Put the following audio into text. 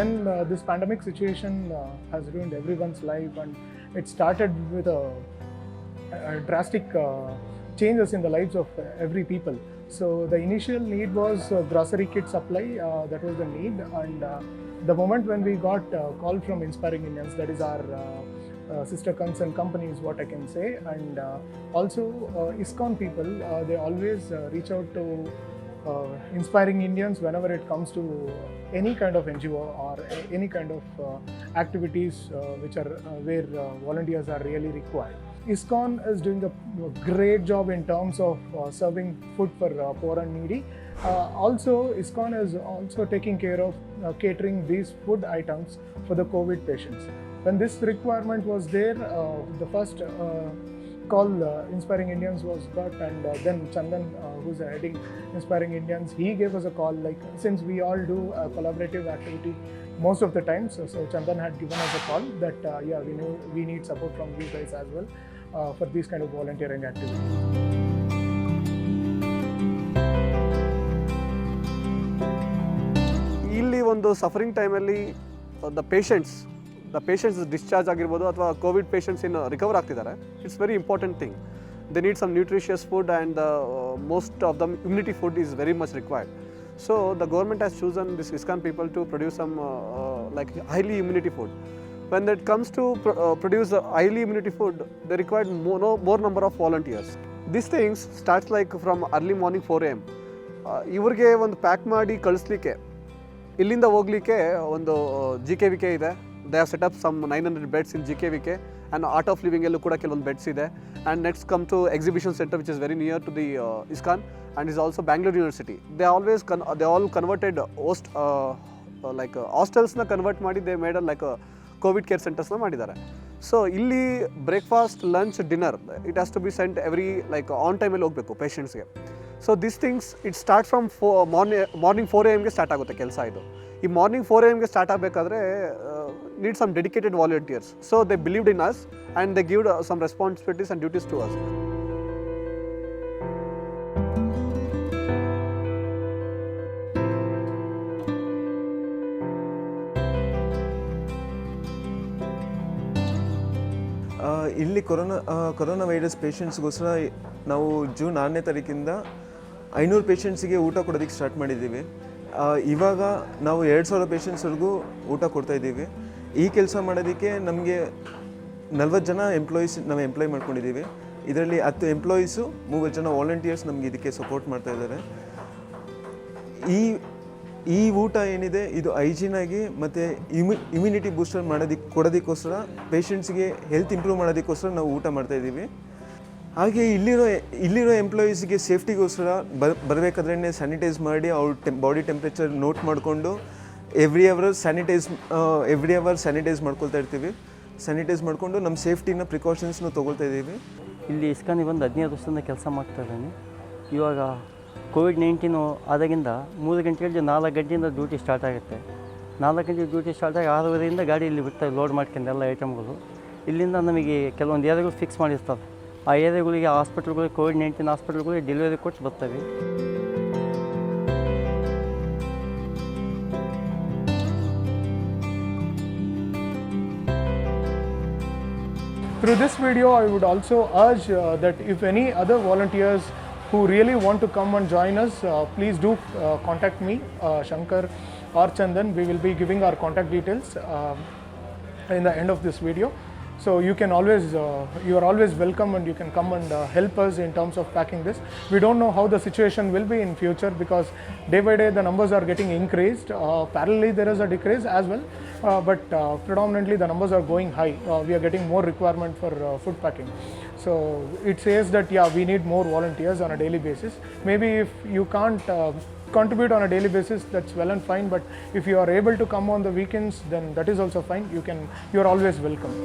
when this pandemic situation has ruined everyone's life, and it started with a drastic changes in the lives of every people. So the initial need was grocery kit supply, that was the need, and the moment when we got a call from Inspiring Indians, that is our sister concern company is what I can say, and also ISKCON people, they always reach out to Inspiring Indians whenever it comes to any kind of NGO or any kind of activities which are where volunteers are really required. ISKCON is doing a great job in terms of serving food for poor and needy. Also, ISKCON is also taking care of catering these food items for the COVID patients. When this requirement was there, the first call Inspiring Indians was got, and then Chandan, who's heading Inspiring Indians, he gave us a call, like, since we all do a collaborative activity most of the time, so Chandan had given us a call that yeah, we need support from you guys as well for these kind of volunteering activities. ಇಲ್ಲಿ ಒಂದು suffering ಟೈಮಲ್ಲಿ the patients discharge ಆಗಿರ್ಬೋದು ಅಥವಾ Covid patients ಇನ್ನು recover ಆಗ್ತಿದ್ದಾರೆ. It's very important thing. They need some nutritious food and most of the immunity food is very much required. So the government has chosen this ISKCON people to produce some like highly immunity food. When it comes to produce highly immunity food, they require more number of volunteers. These things starts like from early morning 4 AM. ಇವ್ರಿಗೆ ಒಂದು pack ಮಾಡಿ ಕಳಿಸ್ಲಿಕ್ಕೆ, ಇಲ್ಲಿಂದ ಹೋಗ್ಲಿಕ್ಕೆ ಒಂದು GKVK ಇದೆ. They have set up some 900 beds in GKVK, and Art of Living ಎಲ್ಲೂ ಕೂಡ ಕೆಲವೊಂದು ಬೆಡ್ಸ್ ಇದೆ. And next come to exhibition centre which is very near to the ISKCON and is also Bangalore University. They all converted like hostels na convert ಮಾಡಿ they made a like a COVID care centers na ಮಾಡಿದ್ದಾರೆ. So ಇಲ್ಲಿ breakfast, lunch, dinner, it has to be sent every like on time ಅಲ್ಲಿ ಹೋಗಬೇಕು patients ಗೆ. So these things it start from morning 4 AM ಗೆ start ಆಗುತ್ತೆ ಕೆಲಸ. ಇದು ಈ ಮಾರ್ನಿಂಗ್ 4 AM ಗೆ ಸ್ಟಾರ್ಟ್ ಆಗಬೇಕಾದ್ರೆ need some dedicated volunteers. So they believed in us and they give some responsibilities and duties to us. ಇಲ್ಲಿ corona virus ಪೇಷಂಟ್ಸ್ಗೋಸ್ಕರ ನಾವು June 6ನೇ ತಾರೀಕಿಂದ 500 ಪೇಷಂಟ್ಸಿಗೆ ಊಟ ಕೊಡೋದಕ್ಕೆ ಸ್ಟಾರ್ಟ್ ಮಾಡಿದ್ದೀವಿ. ಇವಾಗ ನಾವು 2000 ಪೇಷಂಟ್ಸ್ವರೆಗೂ ಊಟ ಕೊಡ್ತಾಯಿದ್ದೀವಿ. ಈ ಕೆಲಸ ಮಾಡೋದಕ್ಕೆ ನಮಗೆ 40 ಜನ ಎಂಪ್ಲಾಯೀಸ್ ನಾವು ಎಂಪ್ಲಾಯ್ ಮಾಡ್ಕೊಂಡಿದ್ದೀವಿ. ಇದರಲ್ಲಿ 10 ಎಂಪ್ಲಾಯೀಸು 30 ಜನ ವಾಲಂಟಿಯರ್ಸ್ ನಮಗೆ ಇದಕ್ಕೆ ಸಪೋರ್ಟ್ ಮಾಡ್ತಾಯಿದ್ದಾರೆ. ಈ ಊಟ ಏನಿದೆ ಇದು ಹೈಜೀನಾಗಿ ಮತ್ತು ಇಮ್ಯುನಿಟಿ ಬೂಸ್ಟರ್ ಕೊಡೋದಕ್ಕೋಸ್ಕರ ಪೇಷಂಟ್ಸ್ಗೆ ಹೆಲ್ತ್ ಇಂಪ್ರೂವ್ ಮಾಡೋದಕ್ಕೋಸ್ಕರ ನಾವು ಊಟ ಮಾಡ್ತಾಯಿದ್ದೀವಿ. ಹಾಗೆ ಇಲ್ಲಿರೋ ಎಂಪ್ಲಾಯೀಸ್ಗೆ ಸೇಫ್ಟಿಗೋಸ್ಕರ ಬರಬೇಕಾದ್ರೆ ಸ್ಯಾನಿಟೈಸ್ ಮಾಡಿ ಅವ್ರ ಬಾಡಿ ಟೆಂಪ್ರೇಚರ್ ನೋಟ್ ಮಾಡಿಕೊಂಡು ಎವ್ರಿ ಅವರ್ ಸ್ಯಾನಿಟೈಸ್ ಮಾಡ್ಕೊಳ್ತಾ ಇರ್ತೀವಿ. ಸ್ಯಾನಿಟೈಸ್ ಮಾಡಿಕೊಂಡು ನಮ್ಮ ಸೇಫ್ಟಿನ ಪ್ರಿಕಾಷನ್ಸ್ನ ತೊಗೊಳ್ತಾ ಇದ್ದೀವಿ. ಇಲ್ಲಿ ISKCON ಬಂದು 15 ವರ್ಷದಿಂದ ಕೆಲಸ ಮಾಡ್ತಾ ಇದ್ದೀನಿ. ಇವಾಗ COVID-19 ಆದಾಗಿಂದ 3 ಗಂಟೆಗೆ 4 ಗಂಟೆಯಿಂದ ಡ್ಯೂಟಿ ಸ್ಟಾರ್ಟ್ ಆಗುತ್ತೆ. 4 ಗಂಟೆಗೆ ಡ್ಯೂಟಿ ಸ್ಟಾರ್ಟ್ ಆಗಿ 6:30ಯಿಂದ ಗಾಡಿಯಲ್ಲಿ ಬಿಡ್ತಾರೆ ಲೋಡ್ ಮಾಡ್ಕೊಂಡು ಎಲ್ಲ ಐಟಮ್ಗಳು. ಇಲ್ಲಿಂದ ನಮಗೆ ಕೆಲವೊಂದು ಏರಿಯಾಗಳು ಫಿಕ್ಸ್ ಮಾಡಿರ್ತಾರೆ. ಆ ಏರಿಯಾಗಳಿಗೆ ಹಾಸ್ಪಿಟ್ಲ್ಗಳಿಗೆ COVID-19 ಹಾಸ್ಪಿಟ್ಲ್ಗಳಿಗೆ ಡೆಲಿವರಿ ಕೊಟ್ಟು ಬರ್ತವೆ. Through this video, I would also urge that if any other volunteers who really want to come and join us, please do contact me, Shankar or Chandan. We will be giving our contact details in the end of this video. So you can always, you are always welcome, and you can come and help us in terms of packing this. We don't know how the situation will be in future, because day by day the numbers are getting increased. Parallelly there is a decrease as well, but predominantly the numbers are going high. We are getting more requirement for food packing. So it says that yeah, we need more volunteers on a daily basis. Maybe if you can't contribute on a daily basis, that's well and fine, but if you are able to come on the weekends, then that is also fine. You are always welcome.